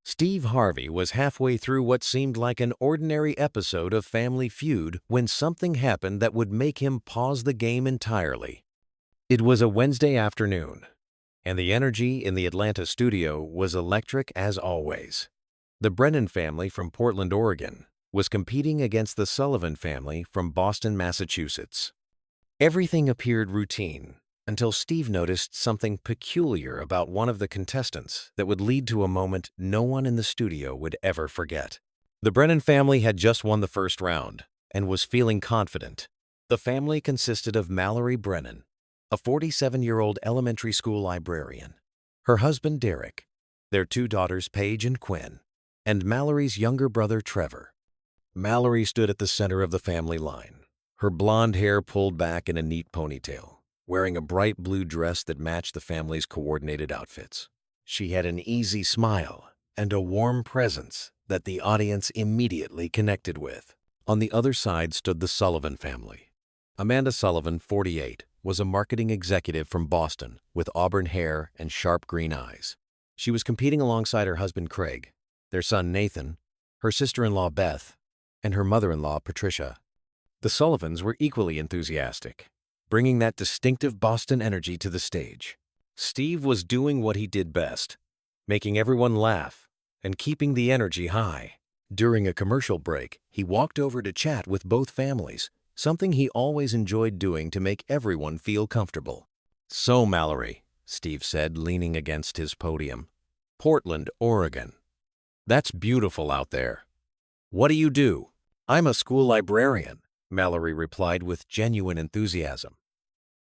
Steve Harvey was halfway through what seemed like an ordinary episode of Family Feud when something happened that would make him pause the game entirely. It was a Wednesday afternoon, and the energy in the Atlanta studio was electric as always. The Brennan family from Portland, Oregon, was competing against the Sullivan family from Boston, Massachusetts. Everything appeared routine until Steve noticed something peculiar about one of the contestants that would lead to a moment no one in the studio would ever forget. The Brennan family had just won the first round and was feeling confident. The family consisted of Mallory Brennan, a 47-year-old elementary school librarian, her husband Derek, their two daughters Paige and Quinn, and Mallory's younger brother Trevor. Mallory stood at the center of the family line, her blonde hair pulled back in a neat ponytail, wearing a bright blue dress that matched the family's coordinated outfits. She had an easy smile and a warm presence that the audience immediately connected with. On the other side stood the Sullivan family. Amanda Sullivan, 48, was a marketing executive from Boston with auburn hair and sharp green eyes. She was competing alongside her husband Craig, their son Nathan, her sister-in-law Beth, and her mother-in-law Patricia. The Sullivans were equally enthusiastic, bringing that distinctive Boston energy to the stage. Steve was doing what he did best, making everyone laugh and keeping the energy high. During a commercial break, he walked over to chat with both families, something he always enjoyed doing to make everyone feel comfortable. "So, Mallory," Steve said, leaning against his podium, "Portland, Oregon. That's beautiful out there. What do you do?" "I'm a school librarian," Mallory replied with genuine enthusiasm.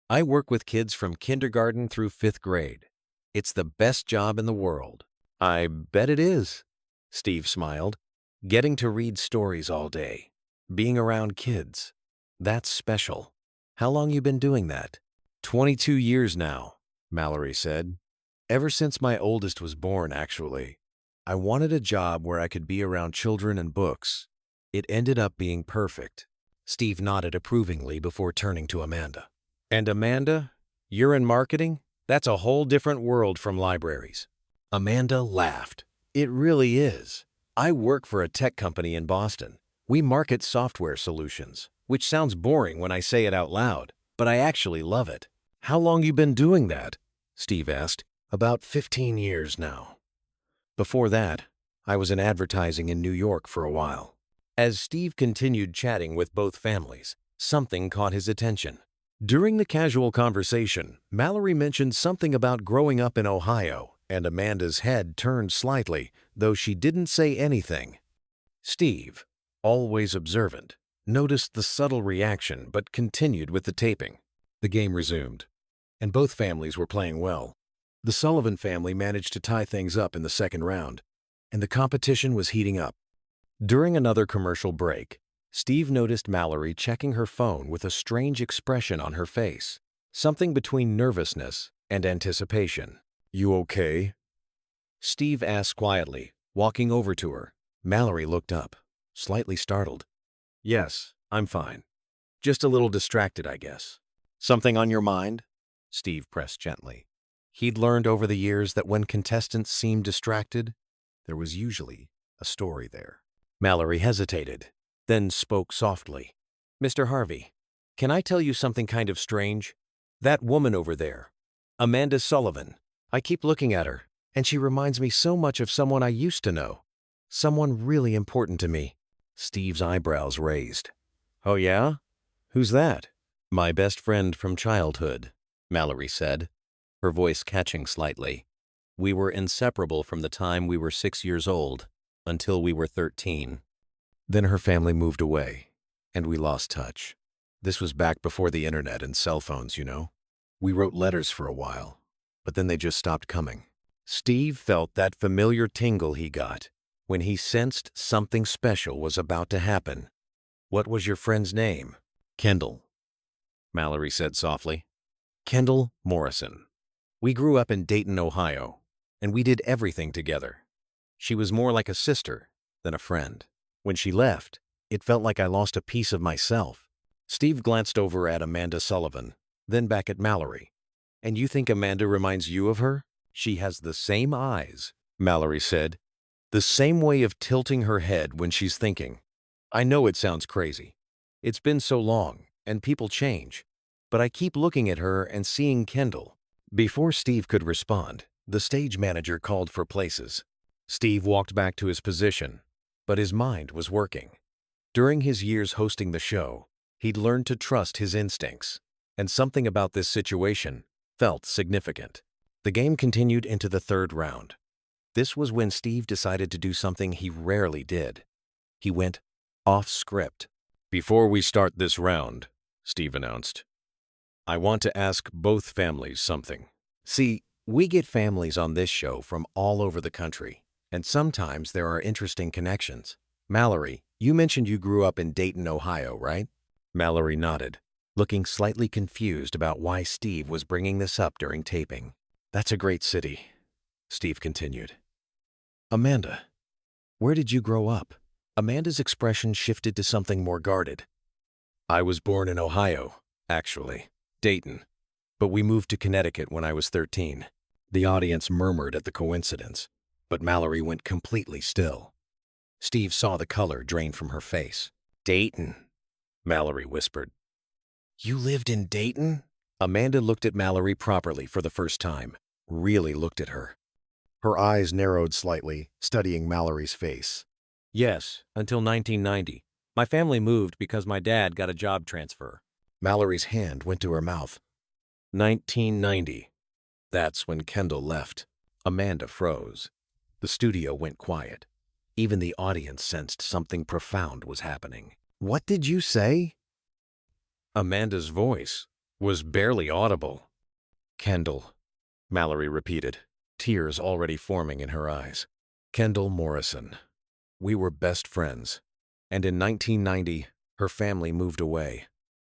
"I work with kids from kindergarten through 5th grade. It's the best job in the world." "I bet it is," Steve smiled. "Getting to read stories all day, being around kids. That's special. How long you been doing that?" 22 years now, Mallory said. "Ever since my oldest was born, actually. I wanted a job where I could be around children and books. It ended up being perfect." Steve nodded approvingly before turning to Amanda. "And Amanda, you're in marketing? That's a whole different world from libraries." Amanda laughed. "It really is. I work for a tech company in Boston. We market software solutions, which sounds boring when I say it out loud, but I actually love it." "How long you been doing that?" Steve asked. "About 15 years now. Before that, I was in advertising in New York for a while." As Steve continued chatting with both families, something caught his attention. During the casual conversation, Mallory mentioned something about growing up in Ohio, and Amanda's head turned slightly, though she didn't say anything. Steve, always observant, noticed the subtle reaction but continued with the taping. The game resumed, and both families were playing well. The Sullivan family managed to tie things up in the second round, and the competition was heating up. During another commercial break, Steve noticed Mallory checking her phone with a strange expression on her face, something between nervousness and anticipation. "You okay?" Steve asked quietly, walking over to her. Mallory looked up, slightly startled. "Yes, I'm fine. Just a little distracted, I guess." "Something on your mind?" Steve pressed gently. He'd learned over the years that when contestants seemed distracted, there was usually a story there. Mallory hesitated, then spoke softly. "Mr. Harvey, can I tell you something kind of strange? That woman over there, Amanda Sullivan, I keep looking at her, and she reminds me so much of someone I used to know. Someone really important to me." Steve's eyebrows raised. "Oh yeah? Who's that?" "My best friend from childhood," Mallory said, her voice catching slightly. "We were inseparable from the time we were 6 years old until we were 13. Then her family moved away, and we lost touch. This was back before the internet and cell phones, you know. We wrote letters for a while, but then they just stopped coming." Steve felt that familiar tingle he got when he sensed something special was about to happen. "What was your friend's name?" "Kendall," Mallory said softly. "Kendall Morrison. We grew up in Dayton, Ohio, and we did everything together. She was more like a sister than a friend. When she left, it felt like I lost a piece of myself." Steve glanced over at Amanda Sullivan, then back at Mallory. "And you think Amanda reminds you of her?" "She has the same eyes," Mallory said. The same way of tilting her head when she's thinking. I know it sounds crazy. It's been so long, and people change. But I keep looking at her and seeing Kendall. Before Steve could respond, the stage manager called for places. Steve walked back to his position, but his mind was working. During his years hosting the show, he'd learned to trust his instincts, and something about this situation felt significant. The game continued into the third round. This was when Steve decided to do something he rarely did. He went off script. Before we start this round, Steve announced, I want to ask both families something. See, we get families on this show from all over the country, and sometimes there are interesting connections. Mallory, you mentioned you grew up in Dayton, Ohio, right? Mallory nodded, looking slightly confused about why Steve was bringing this up during taping. That's a great city, Steve continued. Amanda, where did you grow up? Amanda's expression shifted to something more guarded. I was born in Ohio, actually, Dayton, but we moved to Connecticut when I was 13. The audience murmured at the coincidence, but Mallory went completely still. Steve saw the color drain from her face. Dayton, Mallory whispered. You lived in Dayton? Amanda looked at Mallory properly for the first time, really looked at her. Her eyes narrowed slightly, studying Mallory's face. Yes, until 1990. My family moved because my dad got a job transfer. Mallory's hand went to her mouth. 1990. That's when Kendall left. Amanda froze. The studio went quiet. Even the audience sensed something profound was happening. What did you say? Amanda's voice was barely audible. Kendall, Mallory repeated, tears already forming in her eyes. Kendall Morrison. We were best friends, and in 1990, her family moved away,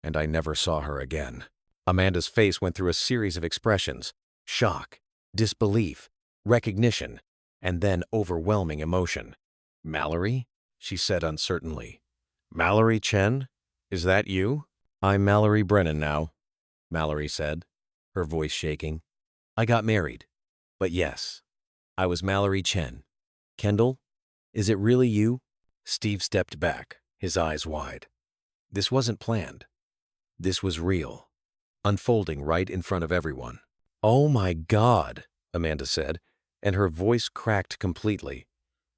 and I never saw her again. Amanda's face went through a series of expressions: shock, disbelief, recognition, and then overwhelming emotion. Mallory? She said uncertainly. Mallory Chen? Is that you? I'm Mallory Brennan now, Mallory said, her voice shaking. I got married. But yes, I was Mallory Chen. Kendall, is it really you? Steve stepped back, his eyes wide. This wasn't planned. This was real, unfolding right in front of everyone. Oh my God, Amanda said, and her voice cracked completely.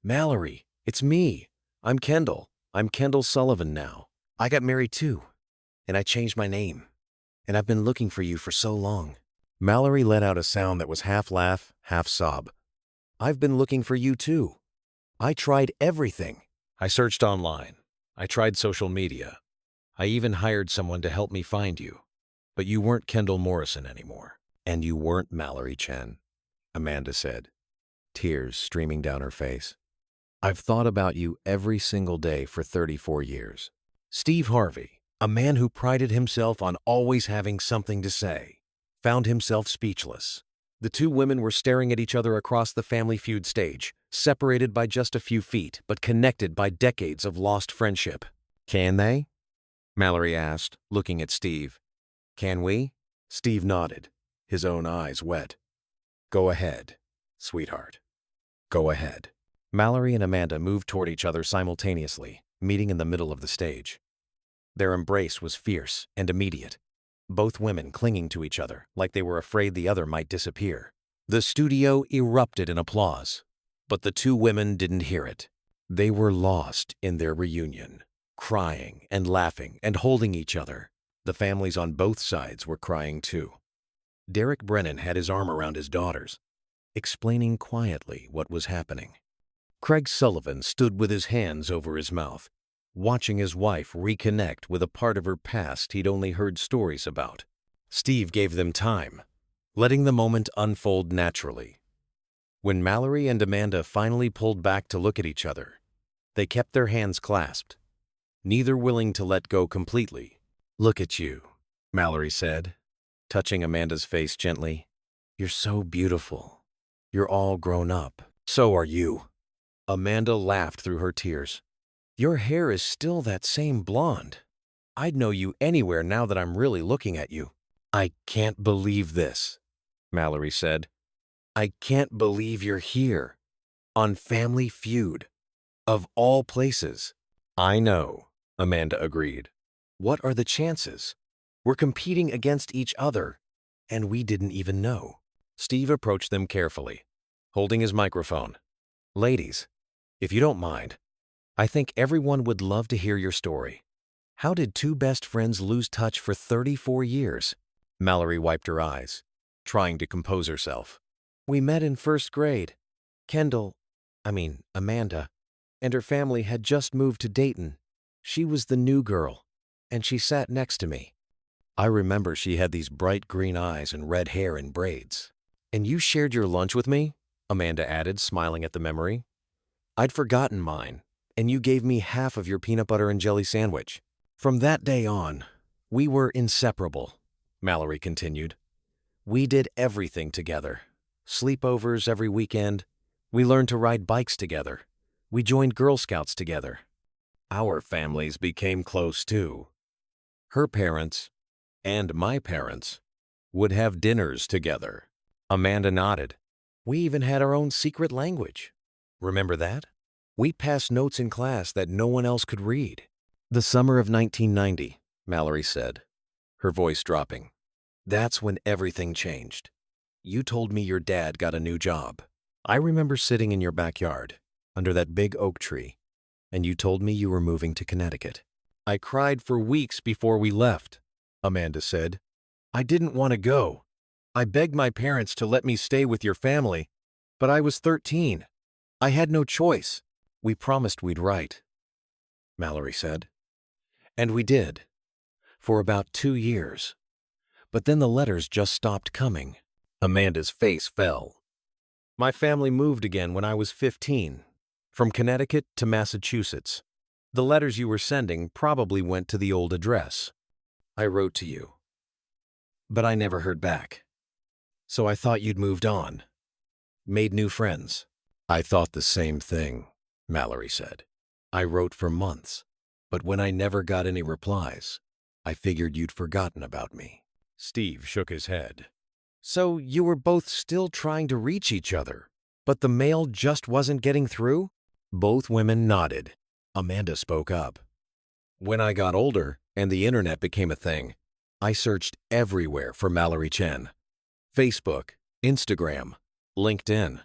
Mallory, it's me. I'm Kendall. I'm Kendall Sullivan now. I got married too, and I changed my name. And I've been looking for you for so long. Mallory let out a sound that was half laugh, half sob. I've been looking for you too. I tried everything. I searched online. I tried social media. I even hired someone to help me find you. But you weren't Kendall Morrison anymore. And you weren't Mallory Chen, Amanda said, tears streaming down her face. I've thought about you every single day for 34 years. Steve Harvey, a man who prided himself on always having something to say, found himself speechless. The two women were staring at each other across the Family Feud stage, separated by just a few feet, but connected by decades of lost friendship. Can they? Mallory asked, looking at Steve. Can we? Steve nodded, his own eyes wet. Go ahead, sweetheart. Go ahead. Mallory and Amanda moved toward each other simultaneously, meeting in the middle of the stage. Their embrace was fierce and immediate, both women clinging to each other like they were afraid the other might disappear. The studio erupted in applause, but the two women didn't hear it. They were lost in their reunion, crying and laughing and holding each other. The families on both sides were crying too. Derek Brennan had his arm around his daughters, explaining quietly what was happening. Craig Sullivan stood with his hands over his mouth, watching his wife reconnect with a part of her past he'd only heard stories about. Steve gave them time, letting the moment unfold naturally. When Mallory and Amanda finally pulled back to look at each other, they kept their hands clasped, neither willing to let go completely. Look at you, Mallory said, touching Amanda's face gently. You're so beautiful. You're all grown up. So are you. Amanda laughed through her tears. Your hair is still that same blonde. I'd know you anywhere now that I'm really looking at you. I can't believe this, Mallory said. I can't believe you're here. On Family Feud. Of all places. I know, Amanda agreed. What are the chances? We're competing against each other, and we didn't even know. Steve approached them carefully, holding his microphone. Ladies, if you don't mind, I think everyone would love to hear your story. How did two best friends lose touch for 34 years? Mallory wiped her eyes, trying to compose herself. We met in first grade. Amanda, and her family had just moved to Dayton. She was the new girl, and she sat next to me. I remember she had these bright green eyes and red hair in braids. And you shared your lunch with me? Amanda added, smiling at the memory. I'd forgotten mine, and you gave me half of your peanut butter and jelly sandwich. From that day on, we were inseparable, Mallory continued. We did everything together. Sleepovers every weekend. We learned to ride bikes together. We joined Girl Scouts together. Our families became close too. Her parents and my parents would have dinners together. Amanda nodded. We even had our own secret language. Remember that? We passed notes in class that no one else could read. The summer of 1990, Mallory said, her voice dropping. That's when everything changed. You told me your dad got a new job. I remember sitting in your backyard, under that big oak tree, and you told me you were moving to Connecticut. I cried for weeks before we left, Amanda said. I didn't want to go. I begged my parents to let me stay with your family, but I was 13. I had no choice. We promised we'd write, Mallory said. And we did, for about 2 years. But then the letters just stopped coming. Amanda's face fell. My family moved again when I was 15, from Connecticut to Massachusetts. The letters you were sending probably went to the old address. I wrote to you, but I never heard back. So I thought you'd moved on, made new friends. I thought the same thing, Mallory said. I wrote for months, but when I never got any replies, I figured you'd forgotten about me. Steve shook his head. So you were both still trying to reach each other, but the mail just wasn't getting through? Both women nodded. Amanda spoke up. When I got older and the internet became a thing, I searched everywhere for Mallory Chen. Facebook, Instagram, LinkedIn.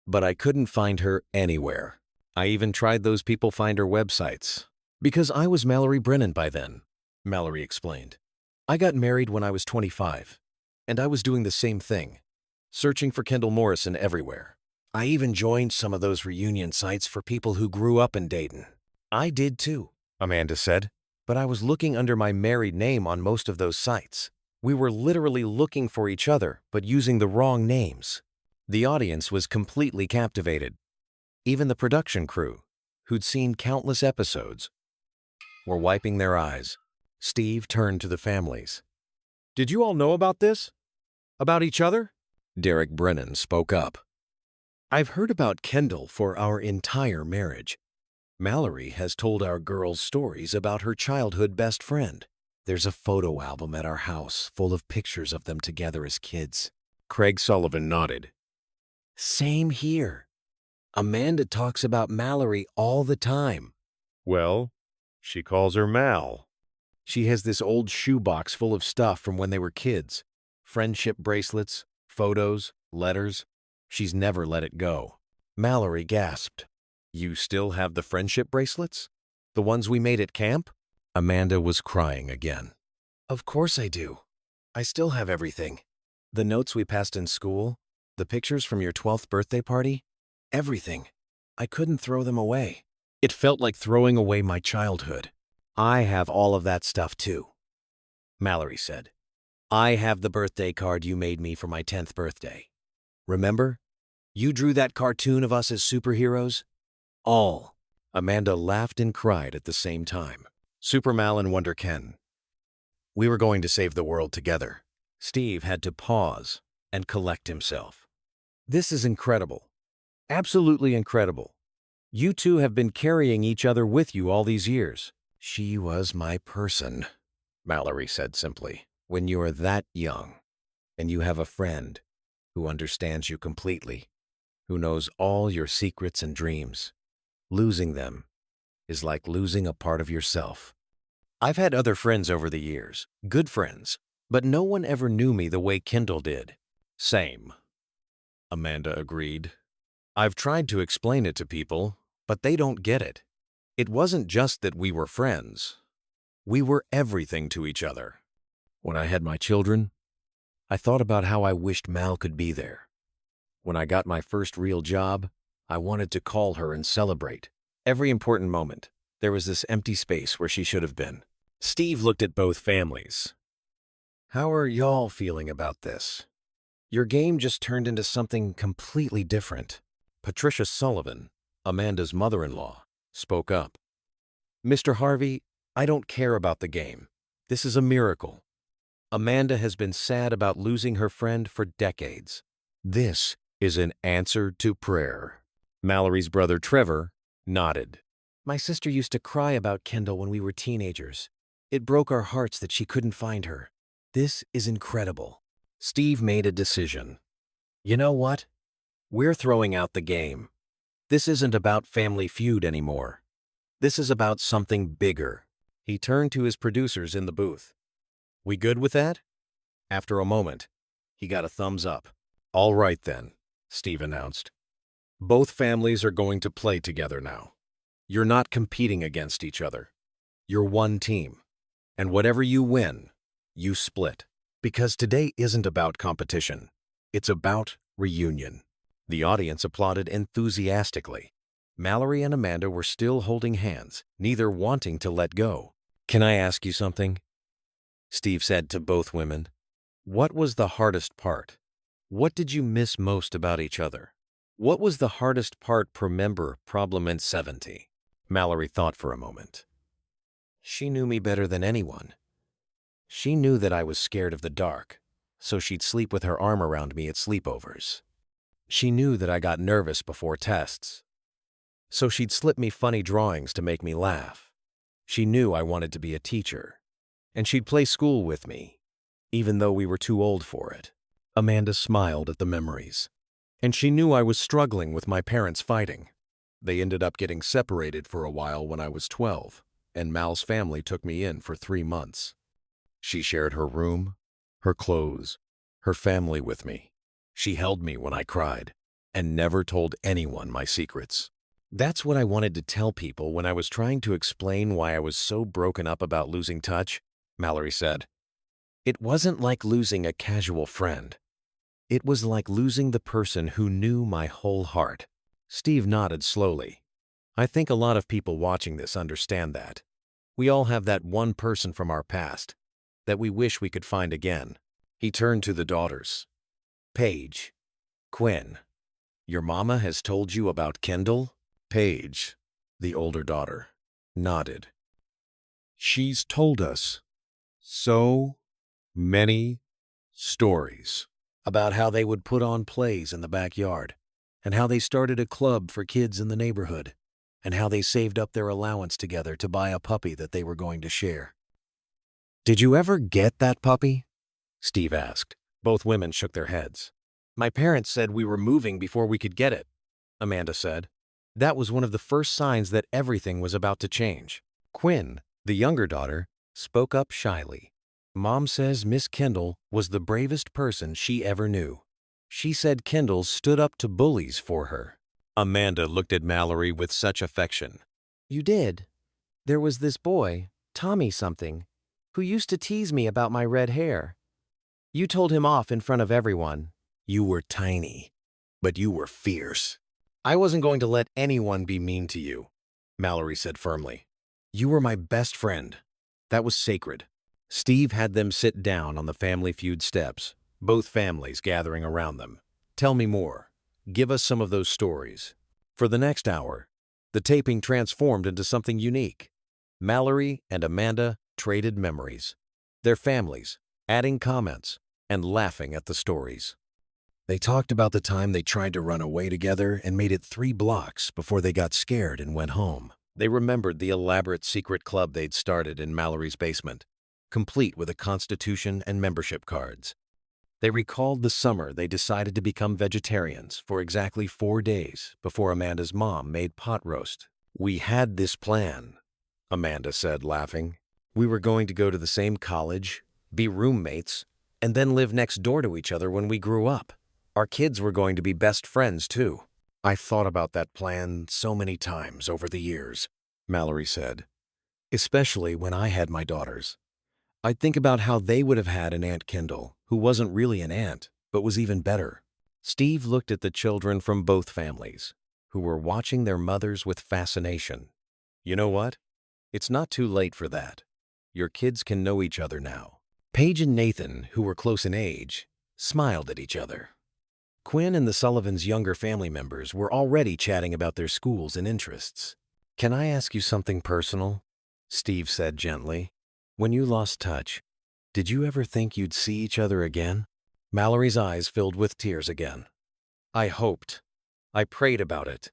But I couldn't find her anywhere. I even tried those people finder websites. Because I was Mallory Brennan by then, Mallory explained. I got married when I was 25, and I was doing the same thing, searching for Kendall Morrison everywhere. I even joined some of those reunion sites for people who grew up in Dayton. I did too, Amanda said, but I was looking under my married name on most of those sites. We were literally looking for each other, but using the wrong names. The audience was completely captivated. Even the production crew, who'd seen countless episodes, were wiping their eyes. Steve turned to the families. Did you all know about this? About each other? Derek Brennan spoke up. I've heard about Kendall for our entire marriage. Mallory has told our girls stories about her childhood best friend. There's a photo album at our house full of pictures of them together as kids. Craig Sullivan nodded. Same here. Amanda talks about Mallory all the time. Well, she calls her Mal. She has this old shoebox full of stuff from when they were kids. Friendship bracelets, photos, letters. She's never let it go. Mallory gasped. You still have the friendship bracelets? The ones we made at camp? Amanda was crying again. Of course I do. I still have everything. The notes we passed in school, the pictures from your 12th birthday party, everything. I couldn't throw them away. It felt like throwing away my childhood. I have all of that stuff too, Mallory said. I have the birthday card you made me for my 10th birthday. Remember? You drew that cartoon of us as superheroes? All. Amanda laughed and cried at the same time. Supermal and Wonder Ken. We were going to save the world together. Steve had to pause and collect himself. This is incredible. Absolutely incredible. You two have been carrying each other with you all these years. She was my person, Mallory said simply. When you are that young, and you have a friend who understands you completely, who knows all your secrets and dreams. Losing them is like losing a part of yourself. I've had other friends over the years, good friends, but no one ever knew me the way Kendall did. Same, Amanda agreed. I've tried to explain it to people, but they don't get it. It wasn't just that we were friends. We were everything to each other. When I had my children, I thought about how I wished Mal could be there. When I got my first real job, I wanted to call her and celebrate. Every important moment, there was this empty space where she should have been. Steve looked at both families. How are y'all feeling about this? Your game just turned into something completely different. Patricia Sullivan, Amanda's mother-in-law, spoke up. Mr. Harvey, I don't care about the game. This is a miracle. Amanda has been sad about losing her friend for decades. This is an answer to prayer. Mallory's brother Trevor nodded. My sister used to cry about Kendall when we were teenagers. It broke our hearts that she couldn't find her. This is incredible. Steve made a decision. You know what? We're throwing out the game. This isn't about Family Feud anymore. This is about something bigger. He turned to his producers in the booth. We good with that? After a moment, he got a thumbs up. All right then, Steve announced. Both families are going to play together now. You're not competing against each other. You're one team. And whatever you win, you split. Because today isn't about competition. It's about reunion. The audience applauded enthusiastically. Mallory and Amanda were still holding hands, neither wanting to let go. Can I ask you something? Steve said to both women. What was the hardest part? What did you miss most about each other? What was the hardest part per member problem in 70? Mallory thought for a moment. She knew me better than anyone. She knew that I was scared of the dark, so she'd sleep with her arm around me at sleepovers. She knew that I got nervous before tests, so she'd slip me funny drawings to make me laugh. She knew I wanted to be a teacher, and she'd play school with me, even though we were too old for it. Amanda smiled at the memories. And she knew I was struggling with my parents fighting. They ended up getting separated for a while when I was 12, and Mal's family took me in for 3 months. She shared her room, her clothes, her family with me. She held me when I cried, and never told anyone my secrets. That's what I wanted to tell people when I was trying to explain why I was so broken up about losing touch, Mallory said. It wasn't like losing a casual friend. It was like losing the person who knew my whole heart. Steve nodded slowly. I think a lot of people watching this understand that. We all have that one person from our past that we wish we could find again. He turned to the daughters. Paige, Quinn, your mama has told you about Kendall? Paige, the older daughter, nodded. She's told us so many stories about how they would put on plays in the backyard, and how they started a club for kids in the neighborhood, and how they saved up their allowance together to buy a puppy that they were going to share. Did you ever get that puppy? Steve asked. Both women shook their heads. My parents said we were moving before we could get it, Amanda said. That was one of the first signs that everything was about to change. Quinn, the younger daughter, spoke up shyly. Mom says Miss Kendall was the bravest person she ever knew. She said Kendall stood up to bullies for her. Amanda looked at Mallory with such affection. You did. There was this boy, Tommy something, who used to tease me about my red hair. You told him off in front of everyone. You were tiny, but you were fierce. I wasn't going to let anyone be mean to you, Mallory said firmly. You were my best friend. That was sacred. Steve had them sit down on the Family Feud steps, both families gathering around them. Tell me more. Give us some of those stories. For the next hour, the taping transformed into something unique. Mallory and Amanda traded memories, their families, adding comments, and laughing at the stories. They talked about the time they tried to run away together and made it 3 blocks before they got scared and went home. They remembered the elaborate secret club they'd started in Mallory's basement, complete with a constitution and membership cards. They recalled the summer they decided to become vegetarians for exactly 4 days before Amanda's mom made pot roast. "We had this plan," Amanda said, laughing. "We were going to go to the same college, be roommates, and then live next door to each other when we grew up. Our kids were going to be best friends, too." "I thought about that plan so many times over the years," Mallory said, "especially when I had my daughters. I'd think about how they would have had an Aunt Kendall, who wasn't really an aunt, but was even better." Steve looked at the children from both families, who were watching their mothers with fascination. "You know what? It's not too late for that. Your kids can know each other now." Paige and Nathan, who were close in age, smiled at each other. Quinn and the Sullivans' younger family members were already chatting about their schools and interests. "Can I ask you something personal?" Steve said gently. "When you lost touch, did you ever think you'd see each other again?" Mallory's eyes filled with tears again. "I hoped. I prayed about it.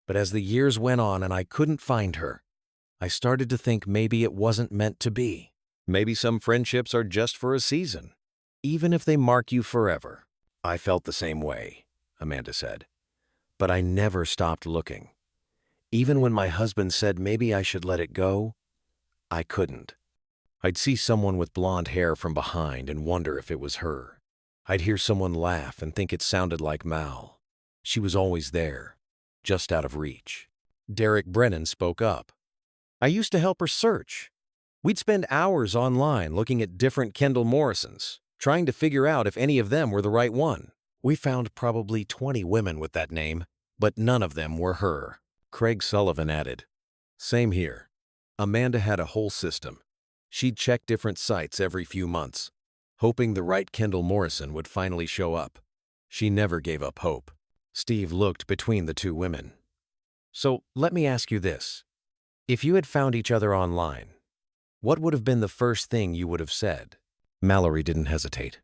But as the years went on and I couldn't find her, I started to think maybe it wasn't meant to be. Maybe some friendships are just for a season, even if they mark you forever." "I felt the same way," Amanda said. "But I never stopped looking. Even when my husband said maybe I should let it go, I couldn't. I'd see someone with blonde hair from behind and wonder if it was her. I'd hear someone laugh and think it sounded like Mal. She was always there, just out of reach." Derek Brennan spoke up. "I used to help her search. We'd spend hours online looking at different Kendall Morrisons, trying to figure out if any of them were the right one. We found probably 20 women with that name, but none of them were her." Craig Sullivan added, "Same here. Amanda had a whole system. She'd check different sites every few months, hoping the right Kendall Morrison would finally show up. She never gave up hope." Steve looked between the two women. "So let me ask you this. If you had found each other online, what would have been the first thing you would have said?" Mallory didn't hesitate.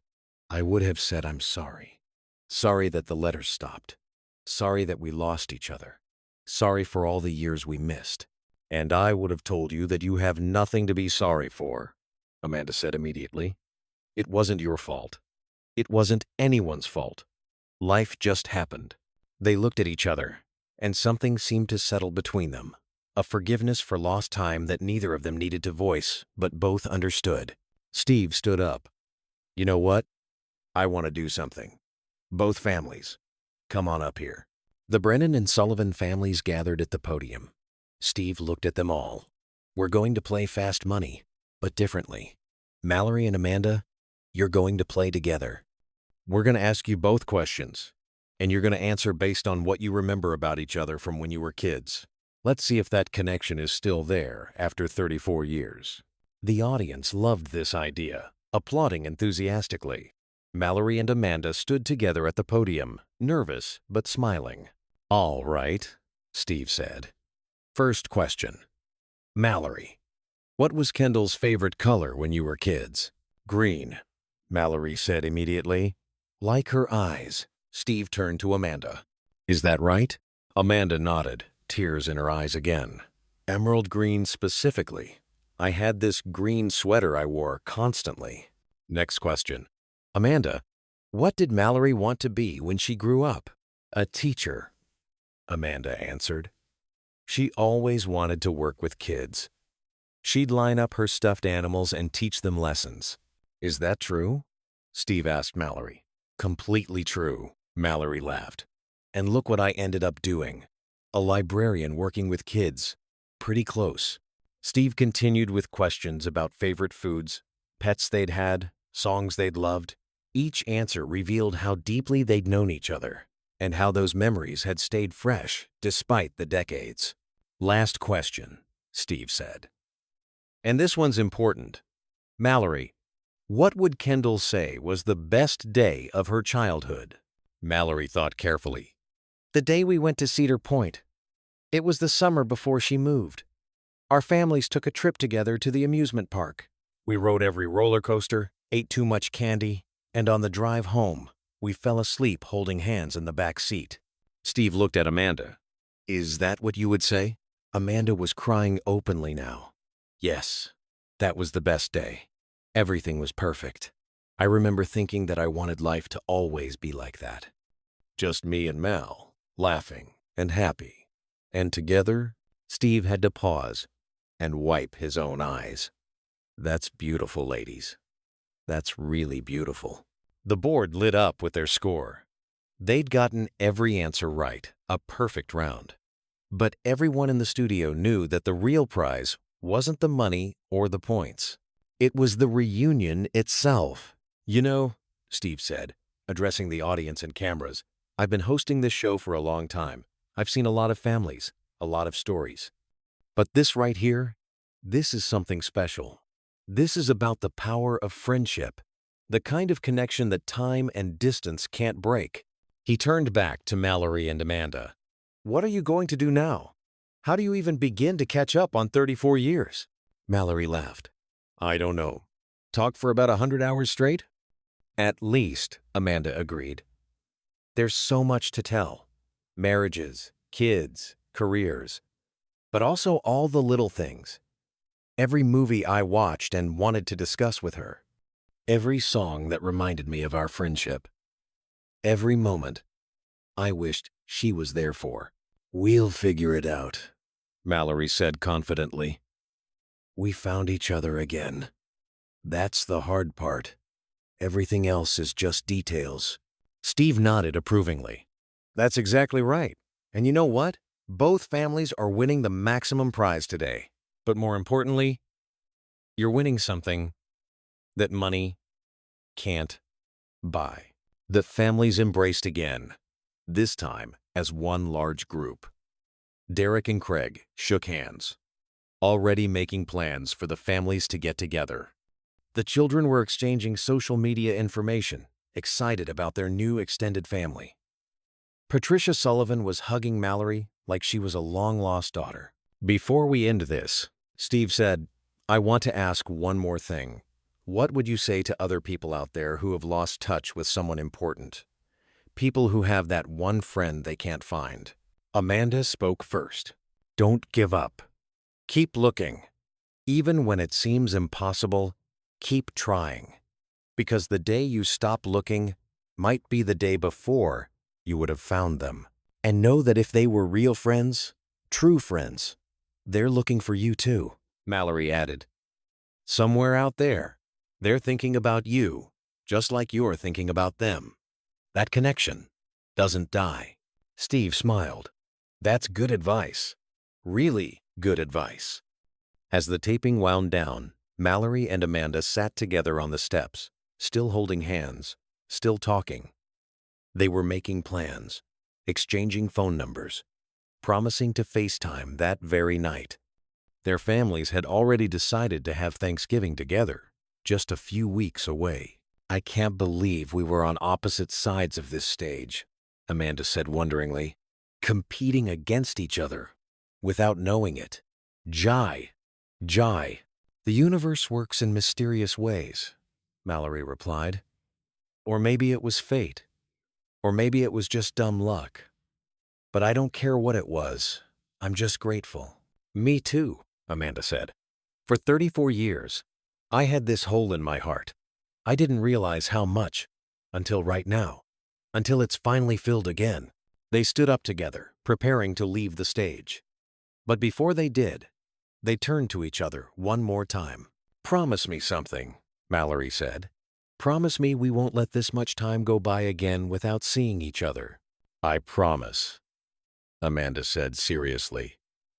"I would have said I'm sorry. Sorry that the letters stopped. Sorry that we lost each other. Sorry for all the years we missed." "And I would have told you that you have nothing to be sorry for," Amanda said immediately. "It wasn't your fault. It wasn't anyone's fault. Life just happened." They looked at each other, and something seemed to settle between them. A forgiveness for lost time that neither of them needed to voice, but both understood. Steve stood up. "You know what? I want to do something. Both families, come on up here." The Brennan and Sullivan families gathered at the podium. Steve looked at them all. "We're going to play fast money, but differently. Mallory and Amanda, you're going to play together. We're going to ask you both questions, and you're going to answer based on what you remember about each other from when you were kids. Let's see if that connection is still there after 34 years. The audience loved this idea, applauding enthusiastically. Mallory and Amanda stood together at the podium, nervous but smiling. "All right," Steve said. "First question. Mallory, what was Kendall's favorite color when you were kids?" "Green," Mallory said immediately. "Like her eyes." Steve turned to Amanda. "Is that right?" Amanda nodded, tears in her eyes again. "Emerald green specifically. I had this green sweater I wore constantly." Next question. "Amanda, what did Mallory want to be when she grew up?" "A teacher," Amanda answered. "She always wanted to work with kids. She'd line up her stuffed animals and teach them lessons." "Is that true?" Steve asked Mallory. "Completely true," Mallory laughed. "And look what I ended up doing. A librarian working with kids. Pretty close." Steve continued with questions about favorite foods, pets they'd had, songs they'd loved. Each answer revealed how deeply they'd known each other, and how those memories had stayed fresh despite the decades. "Last question," Steve said. "And this one's important. Mallory, what would Kendall say was the best day of her childhood?" Mallory thought carefully. "The day we went to Cedar Point. It was the summer before she moved. Our families took a trip together to the amusement park. We rode every roller coaster, ate too much candy, and on the drive home, we fell asleep holding hands in the back seat." Steve looked at Amanda. "Is that what you would say?" Amanda was crying openly now. "Yes, that was the best day. Everything was perfect. I remember thinking that I wanted life to always be like that. Just me and Mal, laughing and happy. And together, Steve had to pause and wipe his own eyes. That's beautiful, ladies. That's really beautiful. The board lit up with their score. They'd gotten every answer right, a perfect round. But everyone in the studio knew that the real prize wasn't the money or the points. It was the reunion itself. You know, Steve said, addressing the audience and cameras, I've been hosting this show for a long time. I've seen a lot of families, a lot of stories. But this right here, this is something special. This is about the power of friendship, the kind of connection that time and distance can't break. He turned back to Mallory and Amanda. What are you going to do now? How do you even begin to catch up on 34 years? Mallory laughed. I don't know. Talk for about 100 hours straight? At least, Amanda agreed. There's so much to tell. Marriages, kids, careers, but also all the little things. Every movie I watched and wanted to discuss with her. Every song that reminded me of our friendship. Every moment I wished she was there for. We'll figure it out, Mallory said confidently. We found each other again. That's the hard part. Everything else is just details. Steve nodded approvingly. That's exactly right. And you know what? Both families are winning the maximum prize today. But more importantly, you're winning something that money can't buy. The families embraced again, this time as one large group. Derek and Craig shook hands, already making plans for the families to get together. The children were exchanging social media information, excited about their new extended family. Patricia Sullivan was hugging Mallory like she was a long-lost daughter. Before we end this, Steve said, I want to ask one more thing. What would you say to other people out there who have lost touch with someone important? People who have that one friend they can't find. Amanda spoke first. Don't give up. Keep looking. Even when it seems impossible, keep trying. Because the day you stop looking might be the day before you would have found them. And know that if they were real friends, true friends, they're looking for you too, Mallory added. Somewhere out there, they're thinking about you, just like you're thinking about them. That connection doesn't die. Steve smiled. That's good advice. Really good advice. As the taping wound down, Mallory and Amanda sat together on the steps, still holding hands, still talking. They were making plans, exchanging phone numbers, promising to FaceTime that very night. Their families had already decided to have Thanksgiving together, just a few weeks away. I can't believe we were on opposite sides of this stage, Amanda said wonderingly, competing against each other, without knowing it. Jai. The universe works in mysterious ways, Mallory replied. Or maybe it was fate. Or maybe it was just dumb luck. But I don't care what it was. I'm just grateful. Me too, Amanda said. For 34 years, I had this hole in my heart. I didn't realize how much until right now, until it's finally filled again. They stood up together, preparing to leave the stage. But before they did, they turned to each other one more time. Promise me something, Mallory said. Promise me we won't let this much time go by again without seeing each other. I promise, Amanda said seriously.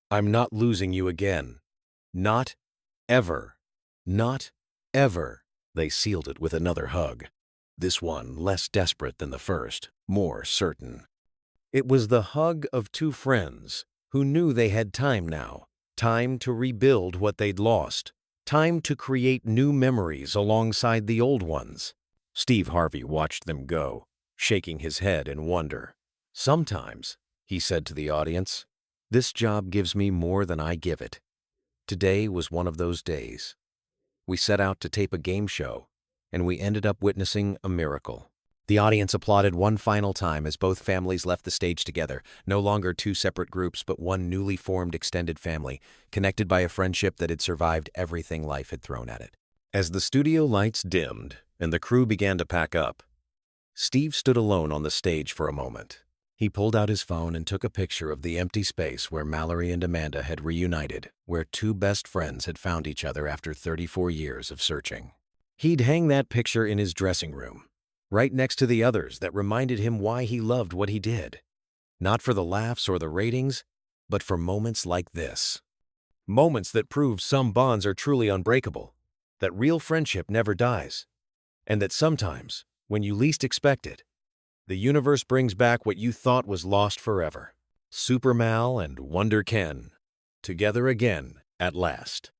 I'm not losing you again. Not ever. Not ever. They sealed it with another hug. This one less desperate than the first, more certain. It was the hug of two friends who knew they had time now, time to rebuild what they'd lost, time to create new memories alongside the old ones. Steve Harvey watched them go, shaking his head in wonder. Sometimes, he said to the audience, this job gives me more than I give it. Today was one of those days. We set out to tape a game show, and we ended up witnessing a miracle. The audience applauded one final time as both families left the stage together, no longer two separate groups but one newly formed extended family, connected by a friendship that had survived everything life had thrown at it. As the studio lights dimmed and the crew began to pack up, Steve stood alone on the stage for a moment. He pulled out his phone and took a picture of the empty space where Mallory and Amanda had reunited, where two best friends had found each other after 34 years of searching. He'd hang that picture in his dressing room, right next to the others that reminded him why he loved what he did. Not for the laughs or the ratings, but for moments like this. Moments that prove some bonds are truly unbreakable, that real friendship never dies, and that sometimes, when you least expect it, the universe brings back what you thought was lost forever. Super Mal and Wonder Ken, together again at last.